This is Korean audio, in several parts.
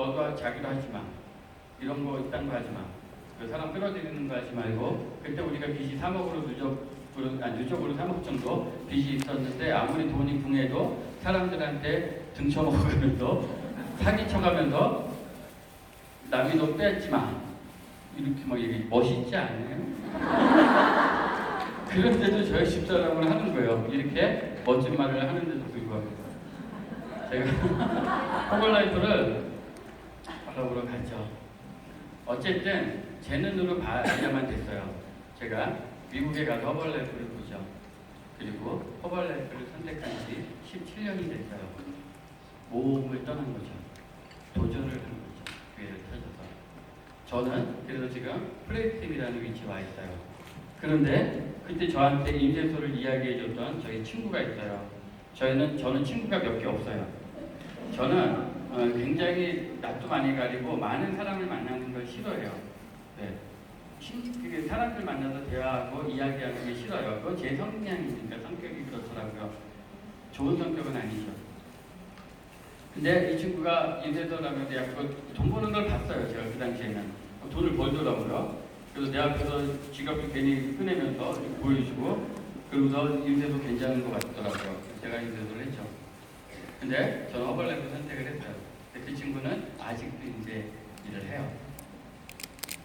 너도 자기도 하지 마. 이런 거 이딴 거 하지 마. 그 사람 끌어들이는 거 하지 말고 그때 우리가 빚이 3억으로 누적으로 3억 정도 빚이 있었는데 아무리 돈이 궁해도 사람들한테 등쳐먹으면서 사기쳐가면서 남이 너 뺏지 마. 이렇게 막 얘기 멋있지 않아요? 그런데도 저희 집사람을 하는 거예요. 이렇게 멋진 말을 하는데도 불구하고 제가 허벌라이프를 알아보러 갔죠. 어쨌든 제 눈으로 봐야만 됐어요. 제가 미국에 가서 허벌라이프를 보죠. 그리고 허벌라이프를 선택한 지 17년이 됐어요. 모험을 떠난 거죠. 도전을 하는 거죠. 기회를 찾아서. 저는 그래서 지금 프레이팀이라는 위치에 와 있어요. 그런데 그때 저한테 임재소를 이야기해줬던 저희 친구가 있어요. 저는 친구가 몇 개 없어요. 저는 굉장히 낯도 많이 가리고 많은 사람을 만나는 걸 싫어해요. 네. 사람들 만나서 대화하고 이야기하는 게 싫어요. 그건 제 성향이니까 성격이 그렇더라고요. 좋은 성격은 아니죠. 근데 이 친구가 임재소라면 돈 버는 걸 봤어요. 제가 그 당시에는 돈을 벌더라고요. 그래서 내 앞에서 지갑도 괜히 꺼내면서 보여주고 그러면서 임재소 괜찮은 것 같더라고요. 제가 임재소를 했죠. 근데 저는 허벌라이프 선택을 했어요. 근데 그 친구는 아직도 이제 일을 해요.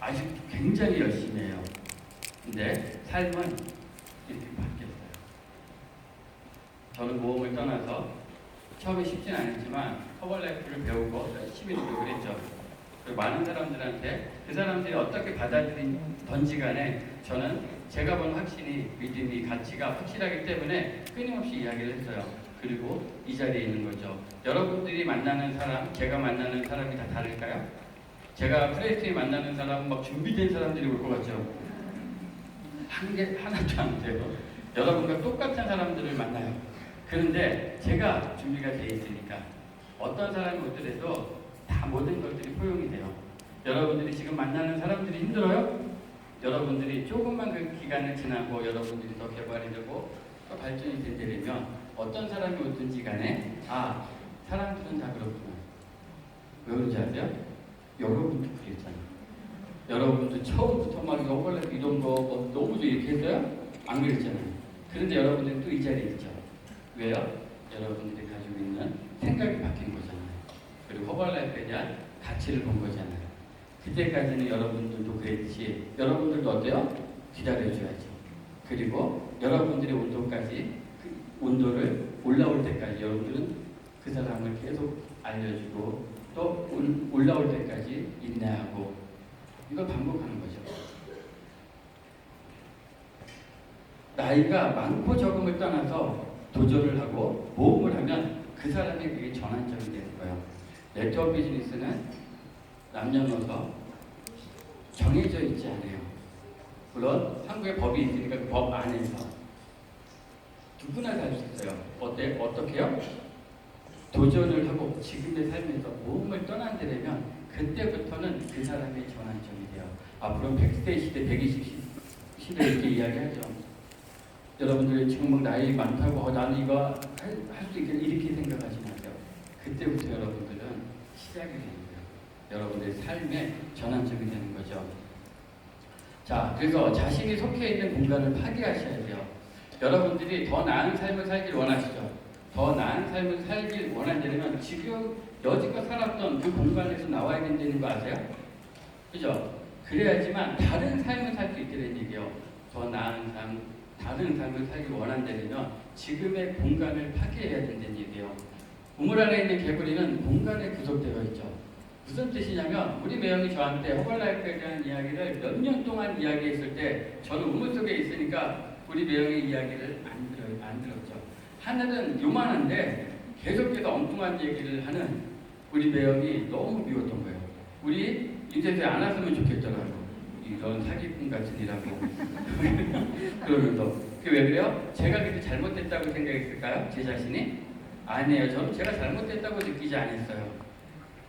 아직도 굉장히 열심히 해요. 근데 삶은 이렇게 바뀌었어요. 저는 모험을 떠나서 처음에 쉽진 않았지만 허벌라이프를 배우고 열심히 노력을 했죠. 그리고 많은 사람들한테 그 사람들이 어떻게 받아들인던지 간에 저는 제가 본 확신이, 믿음이, 가치가 확실하기 때문에 끊임없이 이야기를 했어요. 그리고 이 자리에 있는 거죠. 여러분들이 만나는 사람, 제가 만나는 사람이 다 다를까요? 제가 프레이트에 만나는 사람은 막 준비된 사람들이 올 것 같죠? 하나도 안 돼요. 여러분과 똑같은 사람들을 만나요. 그런데 제가 준비가 돼 있으니까 어떤 사람이 오더라도 다 모든 것들이 포용이 돼요. 여러분들이 지금 만나는 사람들이 힘들어요? 여러분들이 조금만 그 기간을 지나고 여러분들이 더 개발이 되고 또 발전이 되려면 어떤 사람이 오든지 간에 사람들은 다 그렇구나. 왜 그런지 아세요? 여러분도 그랬잖아요. 여러분도 처음부터 막 허벌라이프 이런 거 너무 이렇게 했어요? 안 그랬잖아요. 그런데 여러분들은 또 이 자리에 있죠. 왜요? 여러분들이 가지고 있는 생각이 바뀐 거잖아요. 그리고 허벌라이프에 대한 가치를 본 거잖아요. 그때까지는 여러분들도 그랬지. 여러분들도 어때요? 기다려줘야죠. 그리고 여러분들의 온도를 올라올 때까지 여러분들은 그 사람을 계속 알려주고 또 올라올 때까지 인내하고 이걸 반복하는 거죠. 나이가 많고 적음을 떠나서 도전을 하고 모험을 하면 그 사람의 그게 전환점이 되는 거예요. 네트워크 비즈니스는 남녀노소 정해져 있지 않아요. 물론 한국의 법이 있으니까 그 법 안에서 누구나 살 수 있어요. 어떻게요? 도전을 하고 지금의 삶에서 모험을 떠난다면 그때부터는 그 사람의 전환점이 돼요. 앞으로 100세 시대, 120 시대 이렇게 이야기하죠. 여러분들 지금 막 나이 많다고 나는 이거 할 수 있겠다 이렇게 생각하지 마세요. 그때부터 여러분들은 시작이 되는 거예요. 여러분들의 삶의 전환점이 되는 거죠. 자, 그래서 자신이 속해 있는 공간을 파괴하셔야 돼요. 여러분들이 더 나은 삶을 살길 원하시죠. 더 나은 삶을 살길 원한다면 지금 여지껏 살았던 그 공간에서 나와야 된다는 거 아세요? 그죠? 그래야지만 다른 삶을 살 수 있다는 얘기예요. 더 나은 삶, 다른 삶을 살길 원한다면 지금의 공간을 파괴해야 된다는 얘기예요. 우물 안에 있는 개구리는 공간에 구속되어 있죠. 무슨 뜻이냐면 우리 매형이 저한테 허벌라이프에 대한 이야기를 몇 년 동안 이야기했을 때 저는 우물 속에 있으니까 우리 매형의 이야기를 안 들었죠. 하늘은 요만한데 계속해서 엉뚱한 얘기를 하는 우리 매형이 너무 미웠던 거예요. 우리 인생에 안 왔으면 좋겠더라고. 이런 사기꾼 같은 이라고. 그러면서 그게 왜 그래요? 제가 그렇게 잘못됐다고 생각했을까요? 제 자신이? 아니에요. 저는 제가 잘못됐다고 느끼지 않았어요.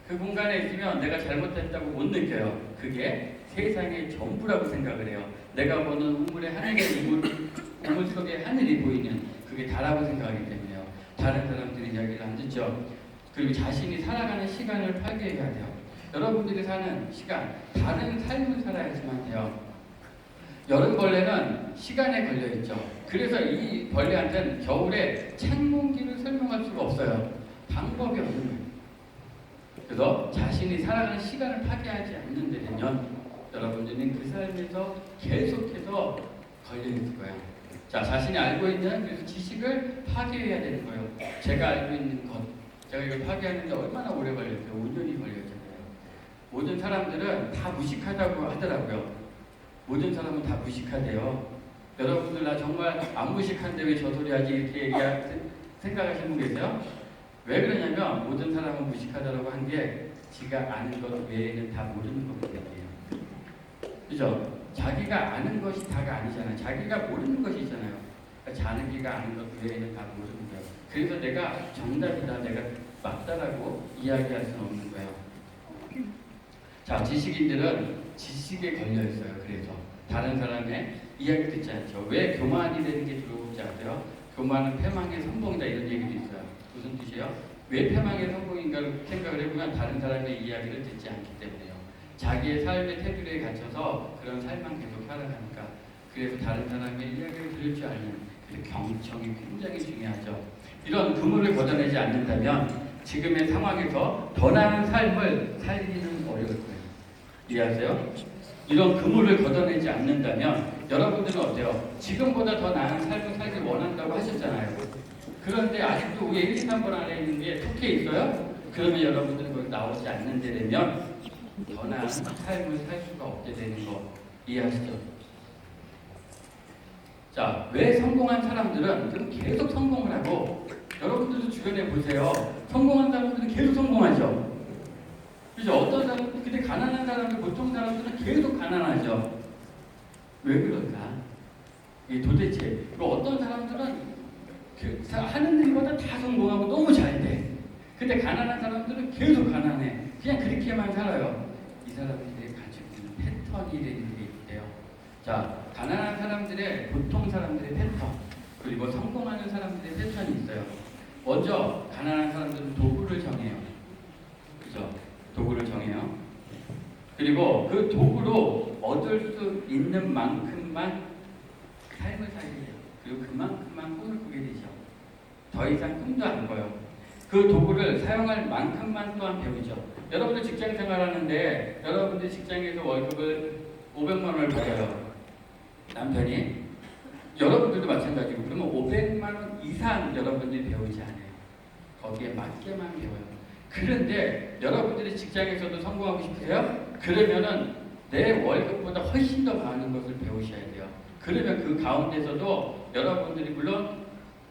그 공간에 있으면 내가 잘못됐다고 못 느껴요. 그게 세상의 전부라고 생각을 해요. 내가 보는 우물의 하늘의 우물 속에 하늘이 보이는 그게 다라고 생각하기 때문에요. 다른 사람들이 이야기를 안 듣죠. 그리고 자신이 살아가는 시간을 파괴해야 돼요. 여러분들이 사는 시간, 다른 삶을 살아야지만 돼요. 여름벌레는 시간에 걸려있죠. 그래서 이 벌레한테는 겨울에 찬 공기를 설명할 수가 없어요. 방법이 없는 거예요. 그래서 자신이 살아가는 시간을 파괴하지 않는 데면 여러분들은 그 삶에서 계속해서 걸려있을 거예요. 자, 자신이 알고 있는 그래서 지식을 파괴해야 되는 거예요. 제가 알고 있는 것, 제가 이걸 파괴하는데 얼마나 오래 걸렸어요? 5년이 걸렸잖아요. 모든 사람들은 다 무식하다고 하더라고요. 모든 사람은 다 무식하대요. 여러분들 나 정말 안 무식한데 왜 저 소리 하지 이렇게 생각하시는 분 계세요? 왜 그러냐면 모든 사람은 무식하다고 한 게 지가 아는 것 외에는 다 모르는 거기 때문이에요. 그죠? 자기가 아는 것이 다가 아니잖아요. 자기가 모르는 것이 있잖아요. 그러니까 자기가 아는 것 외에는 다 모르는 거예요. 그래서 내가 정답이다, 내가 맞다라고 이야기할 수는 없는 거예요. 자, 지식인들은 지식에 걸려 있어요. 그래서 다른 사람의 이야기 듣지 않죠. 왜 교만이 되는 게 두려운지 아세요? 교만은 패망의 선봉이다 이런 얘기도 있어요. 무슨 뜻이에요? 왜 패망의 선봉인가를 생각을 해보면 다른 사람의 이야기를 듣지 않기 때문에요. 자기의 삶의 테두리에 갇혀서 그런 삶만 계속 살아가니까. 그래서 다른 사람의 이야기를 들을 줄 아는 그 경청이 굉장히 중요하죠. 이런 그물을 걷어내지 않는다면 지금의 상황에서 더 나은 삶을 살기는 어려울 거예요. 이해하세요? 이런 그물을 걷어내지 않는다면 여러분들은 어때요? 지금보다 더 나은 삶을 살길 원한다고 하셨잖아요. 그런데 아직도 우리 1, 2, 3번 안에 있는 게 속해 있어요? 그러면 여러분들은 거기 나오지 않는 데 되면 더 나은 삶을 살 수가 없게 되는 거 이해하시죠? 자, 왜 성공한 사람들은 그럼 계속 성공을 하고 여러분들도 주변에 보세요. 성공한 사람들은 계속 성공하죠. 그죠? 어떤 사람들, 근데 가난한 사람들, 보통 사람들은 계속 가난하죠. 왜 그럴까? 이게 도대체, 어떤 사람들은 하는 일보다 다 성공하고 너무 잘 돼. 근데 가난한 사람들은 계속 가난해. 그냥 그렇게만 살아요. 이 사람들이 가지고 있는 패턴이 되는 게 있대요. 자, 가난한 사람들의, 보통 사람들의 패턴, 그리고 성공하는 사람들의 패턴이 있어요. 먼저, 가난한 사람들은 도구를 정해요. 그죠? 도구를 정해요. 그리고 그 도구로 얻을 수 있는 만큼만 삶을 살게 돼요. 그리고 그만큼만 꿈을 꾸게 되죠. 더 이상 꿈도 안 꿔요. 그 도구를 사용할 만큼만 또한 배우죠. 여러분들 직장 생활하는데 여러분들 직장에서 월급을 500만 원을 받아요. 남편이. 여러분들도 마찬가지고 그러면 500만 원 이상 여러분들이 배우지 않아요. 거기에 맞게만 배워요. 그런데 여러분들이 직장에서도 성공하고 싶으세요? 그러면은 내 월급보다 훨씬 더 많은 것을 배우셔야 돼요. 그러면 그 가운데서도 여러분들이 물론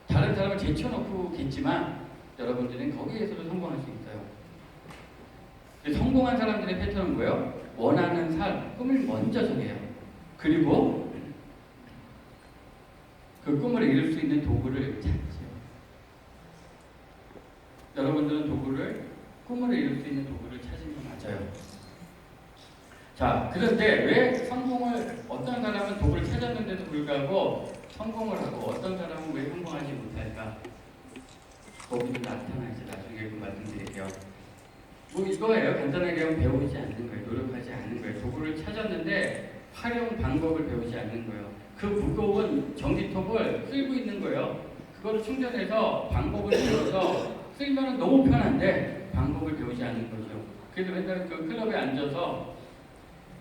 다른 사람을 제쳐놓고겠지만 여러분들은 거기에서도 성공할 수 있어요. 성공한 사람들의 패턴은 뭐예요? 원하는 삶, 꿈을 먼저 정해요. 그리고 그 꿈을 이룰 수 있는 도구를 찾죠. 여러분들은 꿈을 이룰 수 있는 도구를 찾은 건 맞아요. 자, 그런데 왜 어떤 사람은 도구를 찾았는데도 불구하고 성공을 하고 어떤 사람은 왜 성공하지 못할까? 거기도 나타나죠. 나중에 그 말씀드릴게요. 뭐 이거예요. 간단하게 하면 배우지 않는 거예요. 노력하지 않는 거예요. 도구를 찾았는데 활용 방법을 배우지 않는 거예요. 그 무거운 전기톱을 쓸고 있는 거예요. 그거를 충전해서 방법을 배워서 쓰면 너무 편한데 방법을 배우지 않는 거죠. 그래서 맨날 그 클럽에 앉아서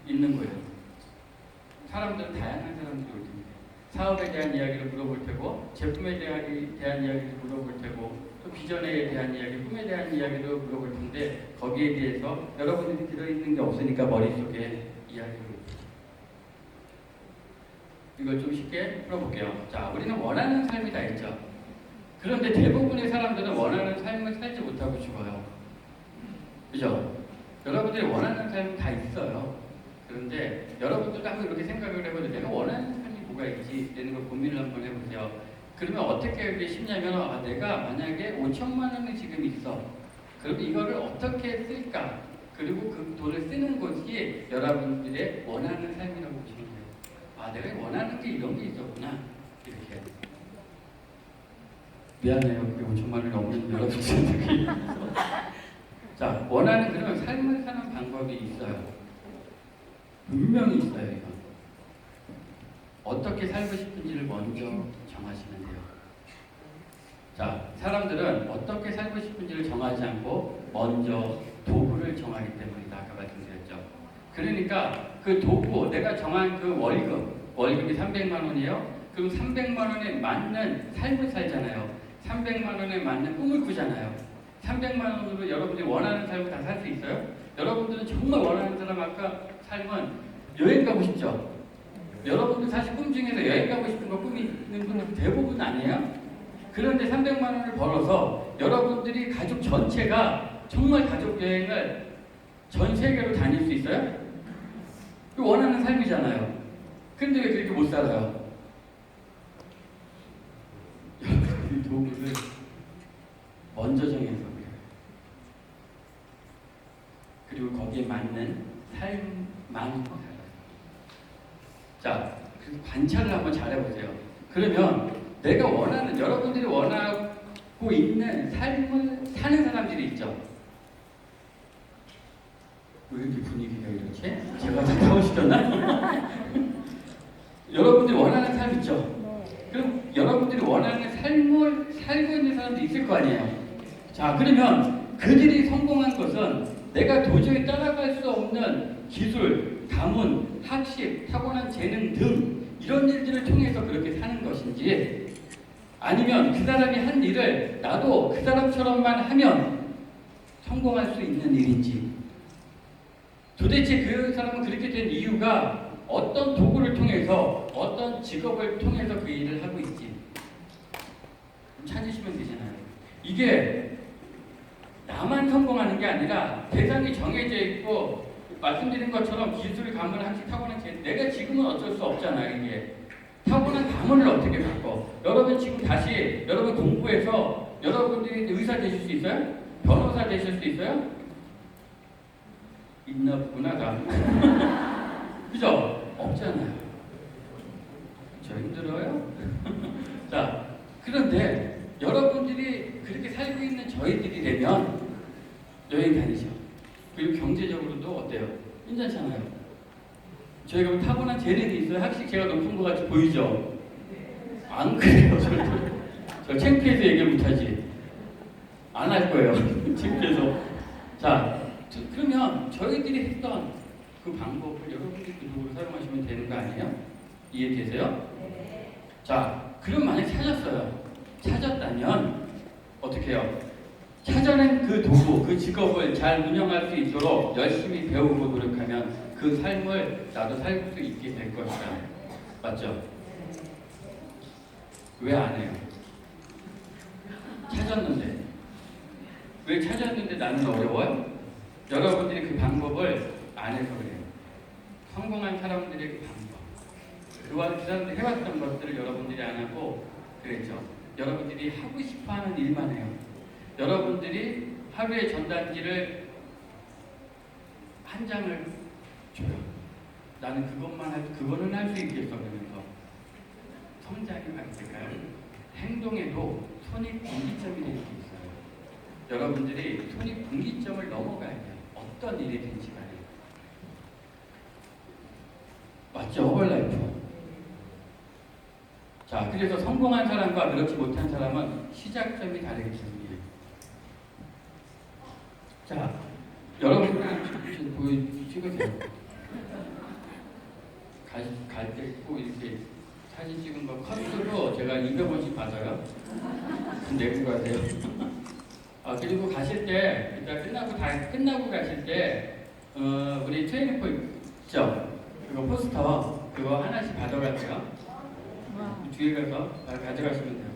있는 거예요. 사람들은 다양한 사람들이 올 텐데 사업에 대한 이야기를 물어볼 테고 제품에 대한 이야기를 물어볼 테고 또 비전에 대한 이야기, 꿈에 대한 이야기도 물어볼 텐데 거기에 대해서 여러분들이 들어있는 게 없으니까 머릿속에 이야기를 이걸 좀 쉽게 풀어볼게요. 자, 우리는 원하는 삶이 다 있죠. 그런데 대부분의 사람들은 원하는 삶을 살지 못하고 죽어요. 그죠? 여러분들이 원하는 삶은 다 있어요. 그런데 여러분들도 한번 이렇게 생각을 해보세요. 내가 원하는 삶이 뭐가 있지? 되는 걸 고민을 한번 해보세요. 그러면 어떻게 하기 쉽냐면 내가 만약에 5천만 원이 지금 있어. 그럼 이거를 어떻게 쓸까? 그리고 그 돈을 쓰는 것이 여러분들의 원하는 삶이라고 보시면 돼요. 내가 원하는 게 이런 게 있었구나. 이렇게. 미안해요. 그리고 5천만 원이 없는 여러분들이 자, 원하는 그런 삶을 사는 방법이 있어요. 분명히 있어요. 이건. 어떻게 살고 싶은지를 먼저 정하시면 돼요. 자, 사람들은 어떻게 살고 싶은지를 정하지 않고 먼저 도구를 정하기 때문이다. 아까 말씀드렸죠. 그러니까 그 도구, 내가 정한 그 월급이 300만 원이에요. 그럼 300만 원에 맞는 삶을 살잖아요. 300만 원에 맞는 꿈을 꾸잖아요. 300만 원으로 여러분들이 원하는 삶을 다 살 수 있어요? 여러분들은 정말 원하는 사람 아까 삶은 여행 가고 싶죠? 여러분들 사실 꿈 중에서 여행 가고 싶은 거 꿈이 있는 분들 대부분 아니에요? 그런데 300만 원을 벌어서 여러분들이 가족 전체가 정말 가족 여행을 전 세계로 다닐 수 있어요? 그 원하는 삶이잖아요. 근데 왜 그렇게 못 살아요? 여러분들이 도구를 먼저 정해서 그래요. 그리고 거기에 맞는 삶만 살아요. 자, 관찰을 한번 잘해보세요. 그러면 내가 원하는, 여러분들이 원하고 있는 삶을 사는 사람들이 있죠. 왜 이렇게 분위기가 이렇지? 제가 타고시켰나? 여러분들이 원하는 삶 있죠? 그럼 여러분들이 원하는 삶을 살고 있는 사람도 있을 거 아니에요? 자, 그러면 그들이 성공한 것은 내가 도저히 따라갈 수 없는 기술, 가문, 학식, 타고난 재능 등 이런 일들을 통해서 그렇게 사는 것인지, 아니면 그 사람이 한 일을 나도 그 사람처럼만 하면 성공할 수 있는 일인지, 도대체 그 사람은 그렇게 된 이유가 어떤 도구를 통해서, 어떤 직업을 통해서 그 일을 하고 있지 찾으시면 되잖아요. 이게 나만 성공하는 게 아니라 대상이 정해져 있고, 말씀드린 것처럼 기술, 가문, 학식, 타고난 재능, 내가 지금은 어쩔 수 없잖아요. 이게 타고난 가문을 어떻게 바꿔? 여러분 지금 다시 여러분 공부해서 여러분들이 의사 되실 수 있어요? 변호사 되실 수 있어요? 있나 보구나 다. 그죠? 없잖아요. 저 힘들어요? 자, 그런데 여러분들이 그렇게 살고 있는 저희들이 되면 여행 다니죠. 그리고 경제적으로도 어때요? 괜찮잖아요. 저희가 뭐 타고난 재능이 있어요. 학식 제가 높은 것 같이 보이죠? 안 그래요. 저 창피해서 얘기를 못하지. 안 할 거예요. 창피해서. 자, 그러면 저희들이 했던 그 방법을 여러분들이 그 도구를 사용하시면 되는 거 아니에요? 이해되세요? 자, 그럼 만약 찾았어요. 찾았다면 어떻게 해요? 찾아낸 그 도구, 그 직업을 잘 운영할 수 있도록 열심히 배우고 노력하면 그 삶을 나도 살 수 있게 될 것이다. 맞죠? 왜 안 해요? 찾았는데. 왜 찾았는데 나는 어려워요? 여러분들이 그 방법을 안 해서 그래요. 성공한 사람들의 그 방법. 그 사람들이 해왔던 것들을 여러분들이 안 하고 그랬죠. 여러분들이 하고 싶어 하는 일만 해요. 여러분들이 하루에 전단지를 한 장을 줘요. 나는 그거는 할 수 있겠어. 그러면서 성장이 안 될까요? 행동에도 손익분기점이 되는 게 있어요. 여러분들이 손익분기점을 넘어가야 돼요. 어떤 일이든지 간에. 맞죠? 허벌라이프. 자, 그래서 성공한 사람과 그렇지 못한 사람은 시작점이 다르기 때문이에요. 자, 여러분들 찍으세요. 갈 때 꼭 이렇게 사진 찍은 거 컷으로 제가 200원씩 받아요. 내고 가세요. 아, 그리고 가실 때, 일단 끝나고 가실 때, 우리 트레이닝포 있죠? 그거 포스터, 그거 하나씩 가져갈게요. 뒤에 가서 가져가시면 돼요.